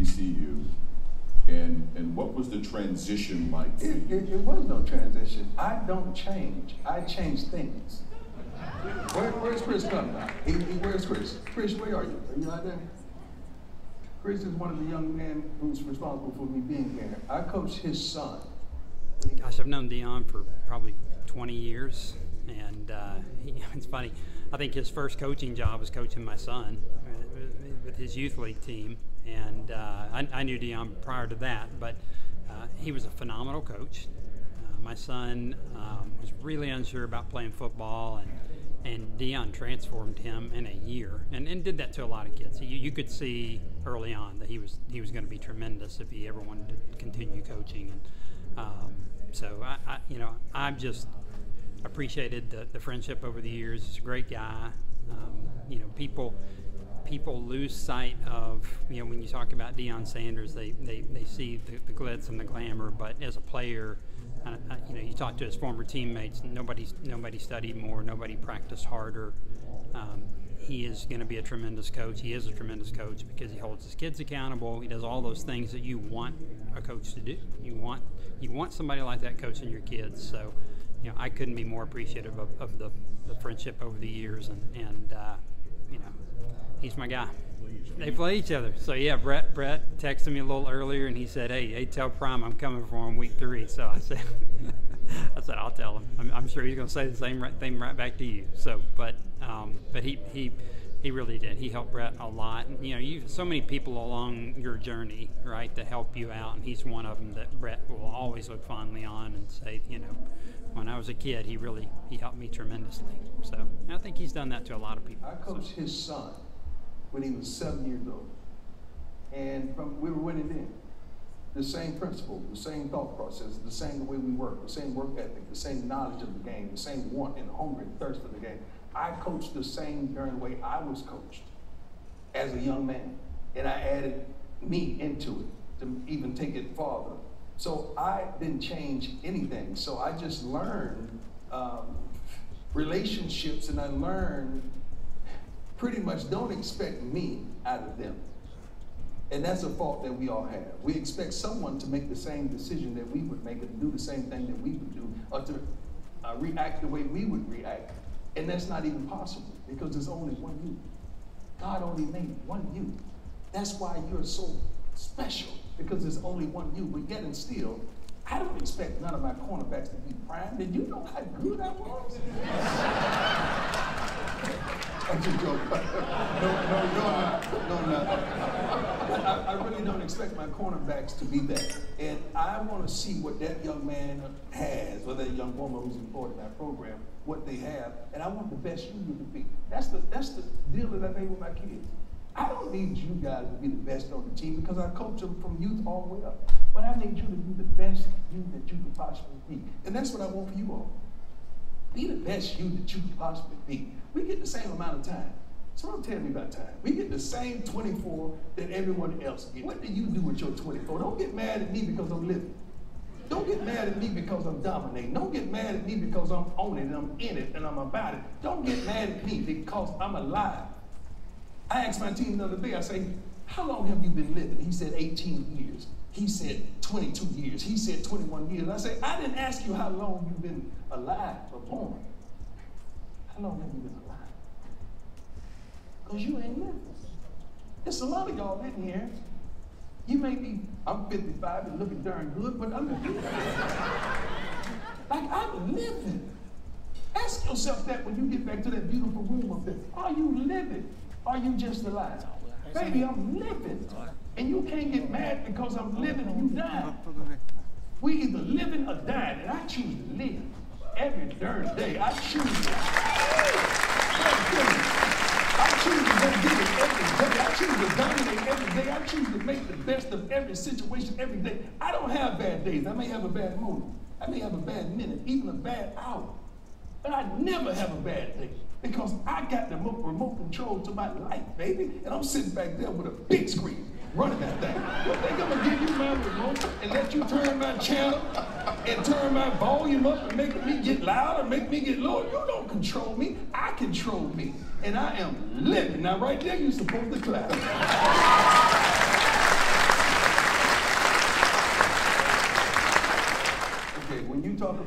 HBCU, and what was the transition like for you? It was no transition. I don't change. I change things. Where's Chris coming out? Where's Chris? Chris, where are you? Are you out there? Chris is one of the young men who's responsible for me being here. I coached his son. Gosh, I've known Deion for probably 20 years, and it's funny. I think his first coaching job was coaching my son with his youth league team, and I knew Deion prior to that, but he was a phenomenal coach. My son was really unsure about playing football, and Deion transformed him in a year, and did that to a lot of kids. You could see early on that he was going to be tremendous if he ever wanted to continue coaching. And so I've just appreciated the friendship over the years. He's a great guy. People lose sight of, when you talk about Deion Sanders, they see the glitz and the glamour, but as a player, you talk to his former teammates, nobody studied more, nobody practiced harder. He is going to be a tremendous coach. He is a tremendous coach because he holds his kids accountable. He does all those things that you want a coach to do. You want somebody like that coaching your kids. So, I couldn't be more appreciative of the friendship over the years, and he's my guy. They play each other. So yeah, Brett texted me a little earlier, and he said, "Hey, tell Prime I'm coming for him week 3." So I said, I'll tell him. I'm sure he's going to say the same thing right back to you. So, but he really did. He helped Brett a lot. And, you so many people along your journey, right, to help you out, and he's one of them that Brett will always look fondly on and say, when I was a kid, he helped me tremendously. So I think he's done that to a lot of people. I coached his son when he was 7 years old, and we were winning then. The same principle, the same thought process, the same way we work, the same work ethic, the same knowledge of the game, the same want and hunger and thirst for the game. I coached the same during the way I was coached as a young man, and I added me into it to even take it farther. So I didn't change anything. So I just learned relationships, and I learned pretty much don't expect me out of them. And that's a fault that we all have. We expect someone to make the same decision that we would make and do the same thing that we would do, or to react the way we would react. And that's not even possible, because there's only one you. God only made one you. That's why you're so special, because there's only one you. But yet and still, I don't expect none of my cornerbacks to be prime. Did you know how good I was? I'm just joking. No. I really don't expect my cornerbacks to be that. And I want to see what that young man has, or that young woman who's employed in that program, what they have. And I want the best you to be. That's the deal that I made with my kids. I don't need you guys to be the best on the team, because I coach them from youth all the way up. But I need you to be the best you that you could possibly be. And that's what I want for you all. Be the best you that you could possibly be. We get the same amount of time. So don't tell me about time. We get the same 24 that everyone else gets. What do you do with your 24? Don't get mad at me because I'm living. Don't get mad at me because I'm dominating. Don't get mad at me because I'm on it and I'm in it and I'm about it. Don't get mad at me because I'm alive. I asked my team the other day, I say, how long have you been living? He said 18 years. He said 22 years. He said 21 years. I say, I didn't ask you how long you've been alive or born. How long have you been alive? Because you ain't living. There's a lot of y'all in here. You may be, I'm 55 and looking darn good, but I'm living. Like, I'm living. Ask yourself that when you get back to that beautiful room up there. Are you living? Are you just alive? Baby, I'm living. And you can't get mad because I'm living and you dying. We either living or dying, and I choose to live every darn day. I choose to. I choose to go get it every day. I choose to dominate every day. I choose to make the best of every situation every day. I don't have bad days. I may have a bad moment. I may have a bad minute, even a bad hour. But I never have a bad day, because I got the remote control to my life, baby. And I'm sitting back there with a big screen running that thing. You think I'm gonna give you my remote and let you turn my channel and turn my volume up and make me get louder, make me get lower? You don't control me. I control me. And I am living. Now right there, you're supposed to clap.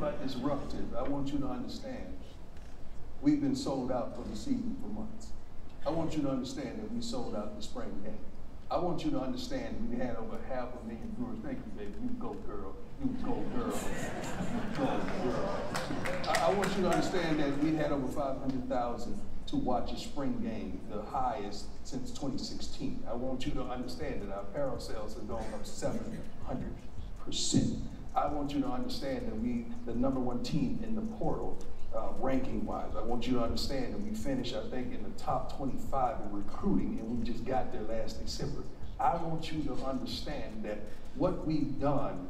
about disruptive, I want you to understand, we've been sold out for the season for months. I want you to understand that we sold out the spring game. I want you to understand we had over 500,000 viewers. Thank you, baby. You go, girl. You go, girl. You go, girl. I want you to understand that we had over 500,000 to watch a spring game, the highest since 2016. I want you to understand that our apparel sales have gone up 700%. I want you to understand that we, the #1 team in the portal, ranking-wise. I want you to understand that we finished, I think, in the top 25 in recruiting, and we just got there last December. I want you to understand that what we've done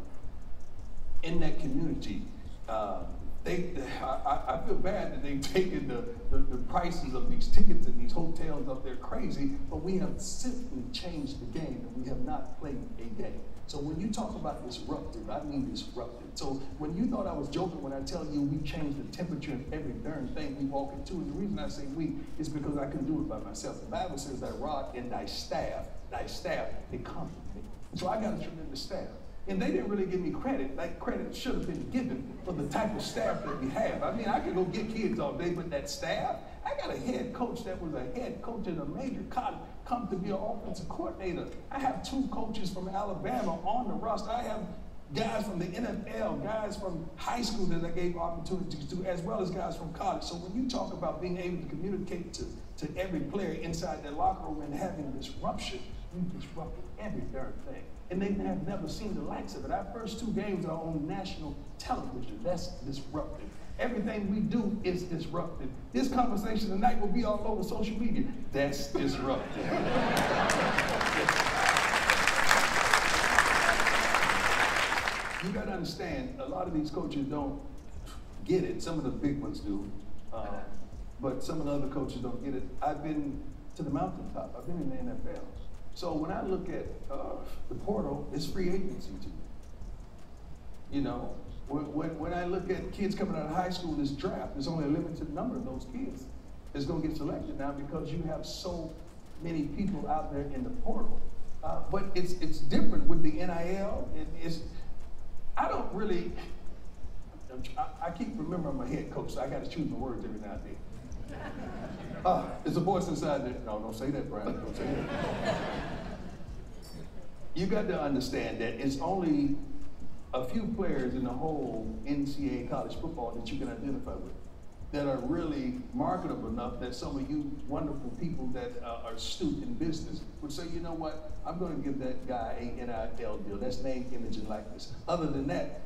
in that community, I feel bad that they've taken the prices of these tickets and these hotels up there crazy, but we have simply changed the game, and we have not played a game. So when you talk about disruptive, I mean disruptive. So when you thought I was joking when I tell you we changed the temperature in every darn thing we walk into, and the reason I say we is because I couldn't do it by myself. The Bible says thy rod and thy staff, they comfort me. So I got a tremendous staff. And they didn't really give me credit. Like credit should have been given for the type of staff that we have. I mean, I could go get kids all day, but that staff, I got a head coach that was a head coach in a major college, come to be an offensive coordinator. I have 2 coaches from Alabama on the roster. I have guys from the NFL, guys from high school that I gave opportunities to, as well as guys from college. So when you talk about being able to communicate to every player inside their locker room and having disruption, we disrupted every darn thing. And they have never seen the likes of it. Our first 2 games are on national television. That's disruptive. Everything we do is disruptive. This conversation tonight will be all over social media. That's disruptive. You got to understand, a lot of these coaches don't get it. Some of the big ones do. But some of the other coaches don't get it. I've been to the mountaintop. I've been in the NFL. So when I look at the portal, it's free agency to me. You know, when I look at kids coming out of high school, this draft, there's only a limited number of those kids that's going to get selected now because you have so many people out there in the portal. But it's different with the NIL. I don't really, I keep remembering my head coach, so I got to choose my words every now and then. There's a voice inside there. No, don't say that, Brian. Don't say that. You got to understand that it's only a few players in the whole NCAA college football that you can identify with that are really marketable enough that some of you wonderful people that are astute in business would say, you know what, I'm going to give that guy a NIL deal. That's name, image, and likeness. Other than that,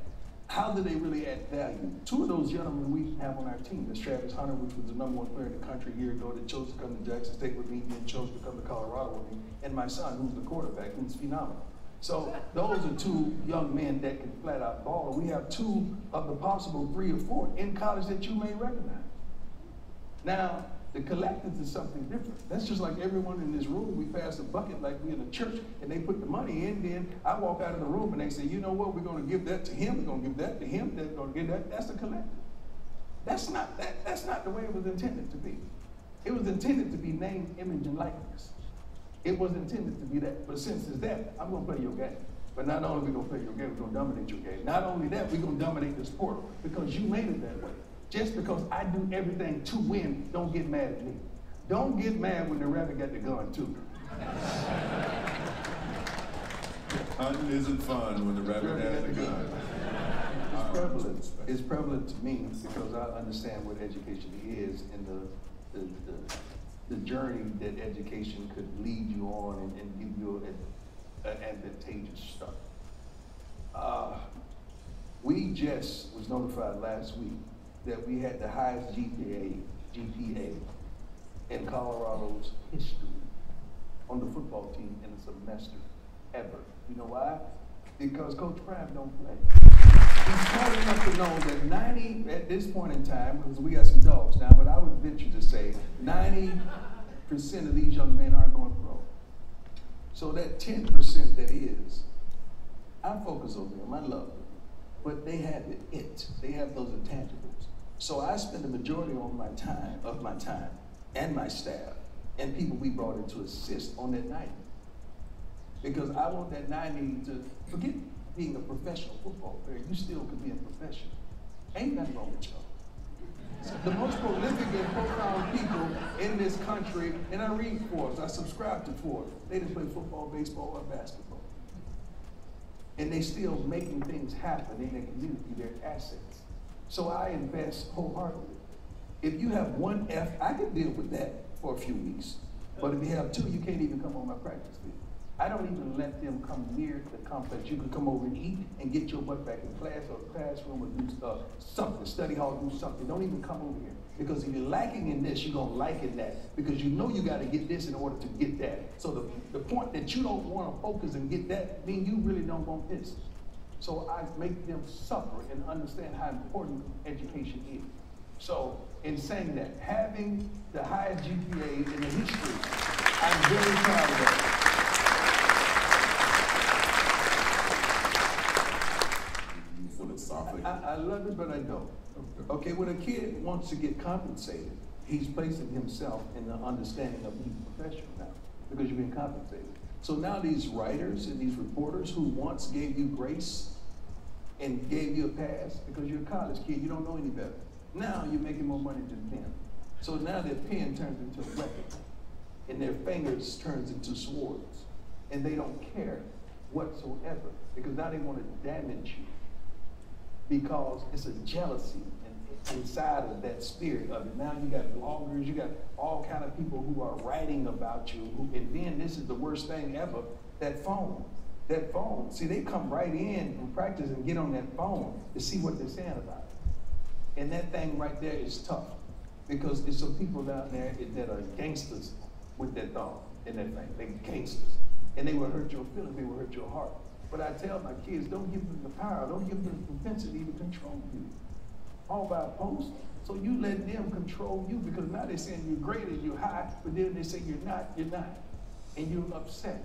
how do they really add value? 2 of those gentlemen we have on our team. There's Travis Hunter, which was the #1 player in the country a year ago that chose to come to Jackson State with me and chose to come to Colorado with me, and my son, who's the quarterback, who's phenomenal. So those are 2 young men that can flat out ball. We have 2 of the possible 3 or 4 in college that you may recognize. Now, the collectives is something different. That's just like everyone in this room, we pass a bucket like we in a church, and they put the money in, then I walk out of the room and they say, you know what, we're going to give that to him, we're going to give that to him, they're going to give that. That's the collective. That's not the way it was intended to be. It was intended to be name, image, and likeness. It was intended to be that. But since it's that, I'm going to play your game. But not only are we going to play your game, we're going to dominate your game. Not only that, we're going to dominate this portal because you made it that way. Just because I do everything to win, don't get mad at me. Don't get mad when the rabbit got the gun too. Hunting isn't fun when the rabbit has the gun. It's prevalent to me because I understand what education is and the journey that education could lead you on and give you an advantageous start. We just was notified last week that we had the highest GPA in Colorado's history on the football team in a semester ever. You know why? Because Coach Prime don't play. He's smart enough to know that 90, at this point in time, because we got some dogs now, but I would venture to say 90% of these young men aren't going pro. So that 10% that is, I focus on them, I love them, but they have they have those intangibles. So I spend the majority of my time and my staff and people we brought in to assist on that 90. Because I want that 90 to forget being a professional football player, you still could be a professional. Ain't nothing wrong with y'all. The most prolific and profound people in this country, and I read Forbes, I subscribe to Forbes. They just play football, baseball, or basketball. And they still making things happen in their community, their assets. So I invest wholeheartedly. If you have one F, I can deal with that for a few weeks. But if you have two, you can't even come on my practice field. I don't even let them come near the complex. You can come over and eat and get your butt back in class or classroom or do something, study hall, do something. Don't even come over here. Because if you're lacking in this, you're going to like in that. Because you know you got to get this in order to get that. So the point that you don't want to focus and get that means you really don't want this. So I make them suffer and understand how important education is. So in saying that, having the highest GPA in the history, I'm very proud of that. I love it, but I don't. Okay, when a kid wants to get compensated, he's placing himself in the understanding of being professional now, because you're being compensated. So now these writers and these reporters who once gave you grace and gave you a pass because you're a college kid, you don't know any better. Now you're making more money than them. So now their pen turns into a weapon, and their fingers turns into swords, and they don't care whatsoever because now they want to damage you. Because it's a jealousy inside of that spirit of it. Now you got bloggers, you got all kind of people who are writing about you, and then this is the worst thing ever, that phone. That phone. See, they come right in from practice and get on that phone to see what they're saying about it. And that thing right there is tough, because there's some people down there that are gangsters with that thumb and that thing. They're gangsters. And they will hurt your feelings, they will hurt your heart. But I tell my kids, don't give them the power, don't give them the propensity to control you. All by a post. So you let them control you, because now they're saying you're great and you're high, but then they say you're not. And you're upset.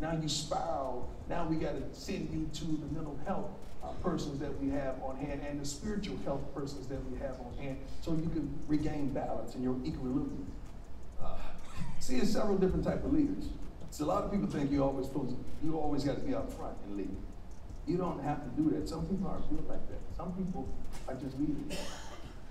Now you spiral. Now we got to send you to the mental health persons that we have on hand and the spiritual health persons that we have on hand, so you can regain balance in your equilibrium. See, there's several different types of leaders. So a lot of people think you always got to be out front and lead. You don't have to do that. Some people aren't built like that. Some people are just leaders.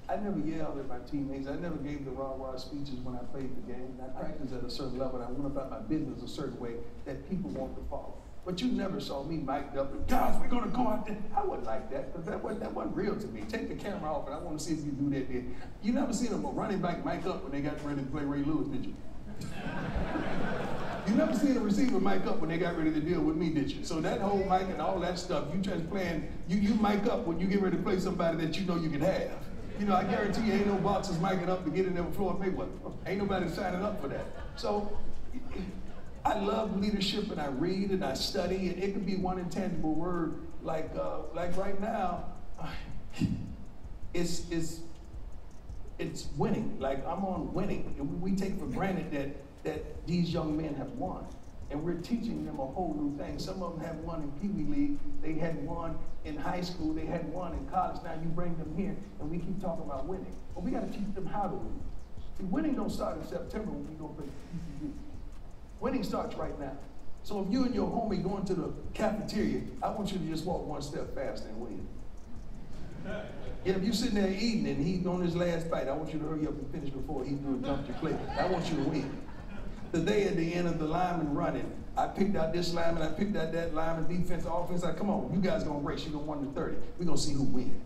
I never yelled at my teammates. I never gave the rah-rah speeches when I played the game. I practiced at a certain level, and I went about my business a certain way that people want to follow. But you never saw me mic'd up and, guys, we're going to go out there. I wasn't like that, because that wasn't real to me. Take the camera off, and I want to see if you do that then. You never seen a running back mic up when they got ready to play Ray Lewis, did you? You never seen a receiver mic up when they got ready to deal with me, did you? So that whole mic and all that stuff, you just playing, you mic up when you get ready to play somebody that you know you can have. You know, I guarantee you ain't no boxers micing up to get in there with Floyd Mayweather. Ain't nobody signing up for that. So I love leadership, and I read and I study, and it could be one intangible word like right now, it's winning. Like I'm on winning. And we take for granted that these young men have won. And we're teaching them a whole new thing. Some of them have won in Pee Wee League. They had won in high school. They had won in college. Now you bring them here, and we keep talking about winning. But we got to teach them how to win. See, winning don't start in September when we go play PCB. Winning starts right now. So if you and your homie going to the cafeteria, I want you to just walk one step faster and win. Yeah, if you're sitting there eating and he's on his last bite, I want you to hurry up and finish before he's doing dump your plate. I want you to win. The day at the end of the lineman running, I picked out this lineman, I picked out that lineman, defense, offense. I come on, you guys gonna race. You're gonna 1 to 30. We're gonna see who wins.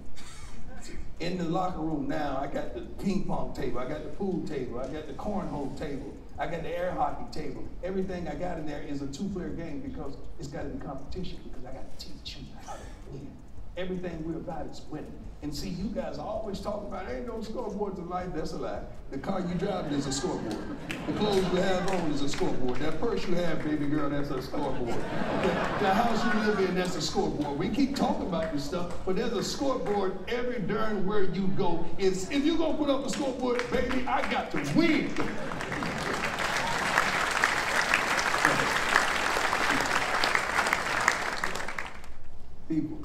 In the locker room now, I got the ping pong table, I got the pool table, I got the cornhole table, I got the air hockey table. Everything I got in there is a two-player game, because it's got to be competition, because I got to teach you how to win. Everything we're about is winning. And see, you guys are always talking about, ain't no scoreboards in life. That's a lie. The car you drive is a scoreboard. The clothes you have on is a scoreboard. That purse you have, baby girl, that's a scoreboard. Okay? The house you live in, that's a scoreboard. We keep talking about this stuff, but there's a scoreboard every darn where you go. If you're going to put up a scoreboard, baby, I got to win. People.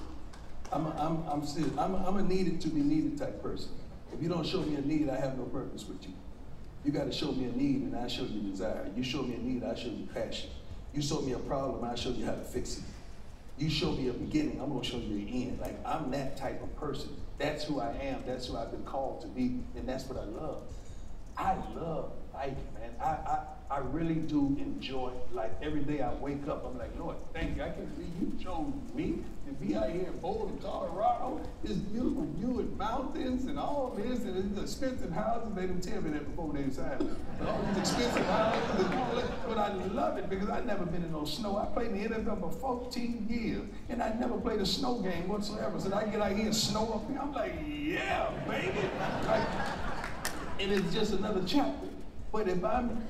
I'm serious. I'm a needed to be needed type person. If you don't show me a need, I have no purpose with you. You got to show me a need, and I show you desire. You show me a need, I show you passion. You show me a problem, I show you how to fix it. You show me a beginning, I'm gonna show you the end. Like, I'm that type of person. That's who I am, that's who I've been called to be, and that's what I love. I love life, man. I really do enjoy life. Every day I wake up, I'm like, Lord, thank you. I can't believe you chose me to be out here in Boulder, Colorado. This beautiful view and mountains and all this, and these expensive houses. They didn't tell me that before they decided. All these expensive houses and all that. But I love it because I've never been in no snow. I played in the NFL for 14 years, and I never played a snow game whatsoever. So I get out here and snow up here. I'm like, yeah, baby. Like, and it's just another chapter. But if I'm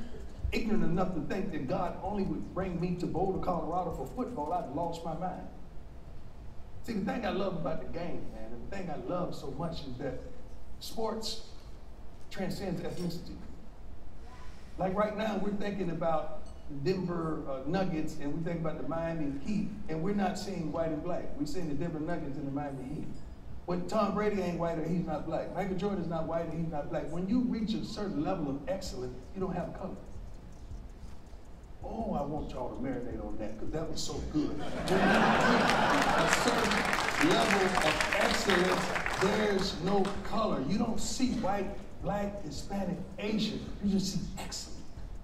ignorant enough to think that God only would bring me to Boulder, Colorado for football, I've lost my mind. See, the thing I love about the game, man, and the thing I love so much is that sports transcends ethnicity. Like right now, we're thinking about the Denver Nuggets, and we think about the Miami Heat, and we're not seeing white and black. We're seeing the Denver Nuggets and the Miami Heat. When Tom Brady ain't white or he's not black. Michael Jordan is not white or he's not black. When you reach a certain level of excellence, you don't have color. Oh, I want y'all to marinate on that because that was so good. When you reach a certain level of excellence, there's no color. You don't see white, black, Hispanic, Asian. You just see excellence.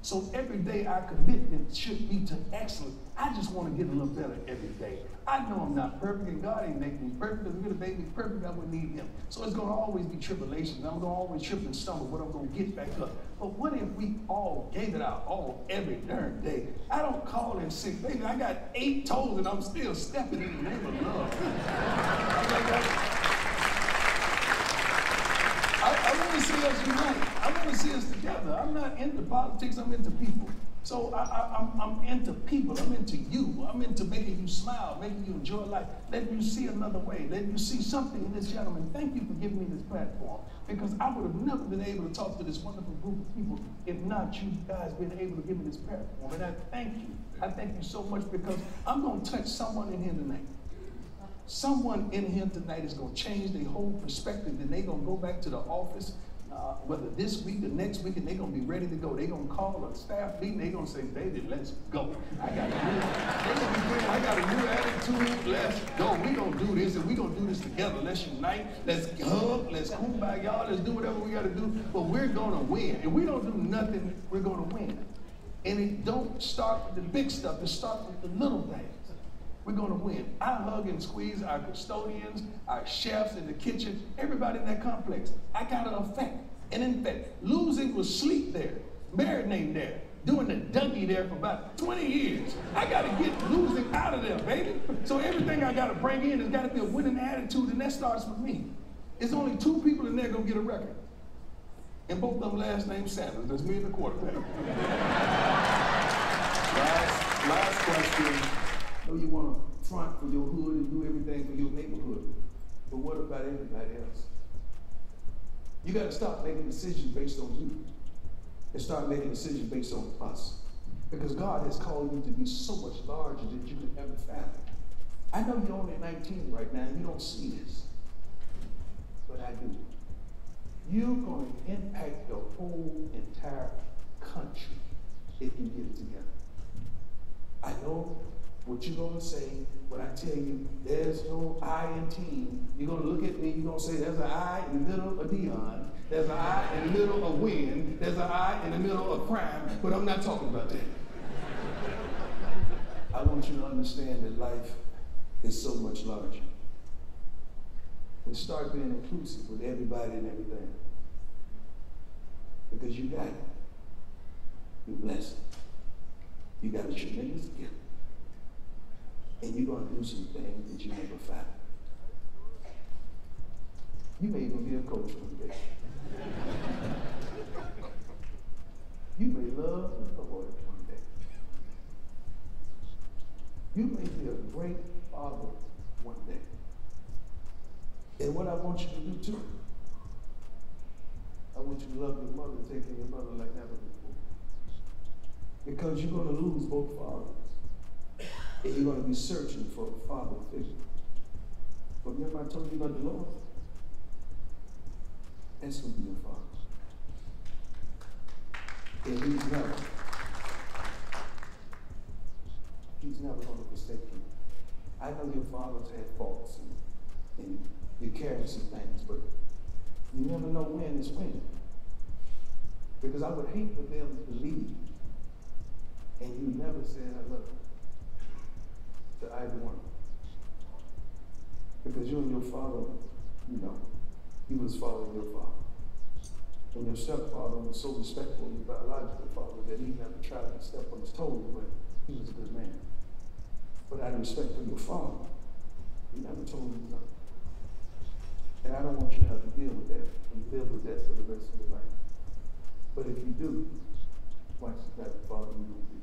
So every day our commitment should be to excellence. I just want to get a little better every day. I know I'm not perfect, and God ain't making me perfect. If He would have made me perfect, I wouldn't need Him. So it's going to always be tribulations. I'm going to always trip and stumble, but I'm going to get back up. But what if we all gave it out all every darn day? I don't call in sick. Baby, I got 8 toes, and I'm still stepping in the name of love. I want to see us unite. I want to see us together. I'm not into politics. I'm into people. So I'm into people. I'm into you. I'm into making you smile, making you enjoy life, letting you see another way, letting you see something in this gentleman. Thank you for giving me this platform, because I would have never been able to talk to this wonderful group of people if not you guys being able to give me this platform. And I thank you. I thank you so much, because I'm going to touch someone in here tonight. Someone in here tonight is going to change their whole perspective, and they're going to go back to the office, whether this week or next week, and they're going to be ready to go. They're going to call a staff meeting. They're going to say, baby, let's go. I got a new attitude. Let's go. We're going to do this, and we're going to do this together. Let's unite. Let's hug. Let's kumbaya, y'all. Let's do whatever we got to do. But we're going to win. If we don't do nothing, we're going to win. And it don't start with the big stuff. It starts with the little things. We're going to win. I hug and squeeze our custodians, our chefs in the kitchen, everybody in that complex. I got an effect. And in fact, losing was sleep there, marinating there, doing the Dougie there for about 20 years. I got to get losing out of there, baby. So everything I got to bring in has got to be a winning attitude, and that starts with me. It's only 2 people in there going to get a record. And both of them last name Sanders. That's me and the quarterback. Last question. I know you want to front for your hood and do everything for your neighborhood, but what about everybody else? You got to stop making decisions based on you and start making decisions based on us, because God has called you to be so much larger than you could ever fathom. I know you're only 19 right now and you don't see this, but I do. You're going to impact the whole entire country if you get it together. I know what you're going to say when I tell you there's no I in team. You're going to look at me, you're going to say there's an I in the middle of Deion, there's an I in the middle of win, there's an I in the middle of crime, but I'm not talking about that. I want you to understand that life is so much larger. And start being inclusive with everybody and everything. Because you got it. You're blessed. You got a tremendous gift. And you're going to do some things that you never found. You may even be a coach one day. You may love the Lord one day. You may be a great father one day. And what I want you to do too, I want you to love your mother and take care of your mother like never before. Because you're going to lose both fathers. And you're going to be searching for a father figure. But remember I told you about the Lord? That's going to be your father. And he's never going to forsake you. I know your fathers had faults and you carried some things, but you never know when is when. Because I would hate for them to leave and you never said I love you to either one. Because you and your father, you know, he was following your father. And your stepfather was so respectful of your biological father that he never tried to step on his toes, but he was a good man. But out of respect for your father, he never told you no. And I don't want you to have to deal with that and live with that for the rest of your life. But if you do, watch the type of father you will be.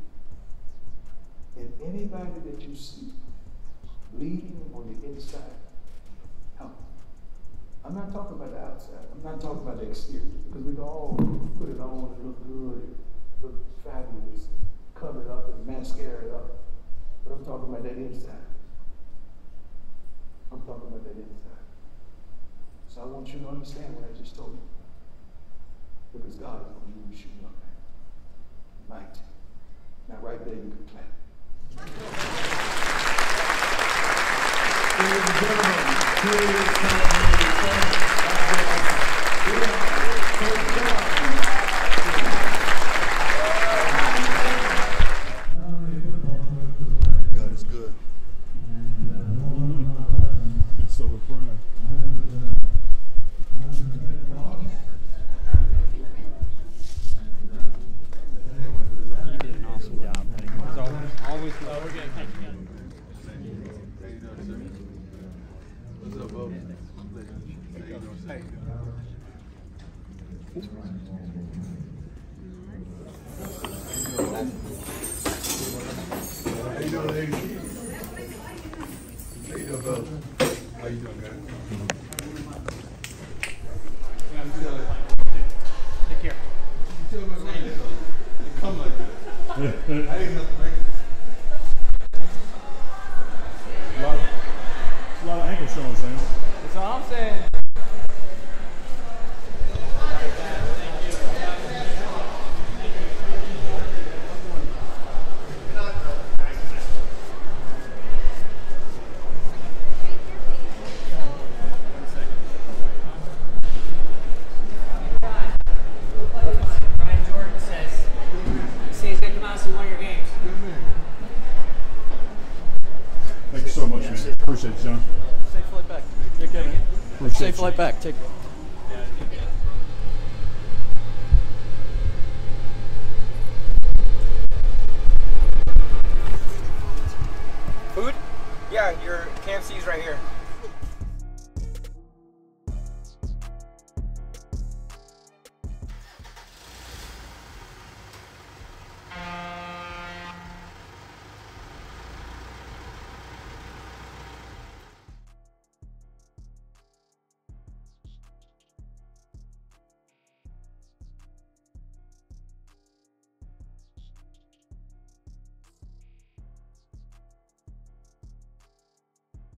And anybody that you see bleeding on the inside, help. I'm not talking about the outside. I'm not talking about the exterior. Because we can all put it on and look good and look fabulous and cover it up and mascara it up. But I'm talking about that inside. I'm talking about that inside. So I want you to understand what I just told you. Because God is going to use you, young man. Mighty. Now right there you can clap. Ladies and gentlemen, God is good. And so is Prime. You did an awesome job. It's always we're good. Thank you, guys. What's up, Bo? How you doing, sir? How you doing, lady? How you doing, Bo? How you doing, guys? Take care. You tell my man that come like that. I didn't have to make it. A lot of ankle showing, Sam. That's all I'm saying. Thank you so much, man. Appreciate it, John. Safe flight back. Take care, man. Appreciate Safe you. flight back. Take care. Food? Yeah, your KFC's right here.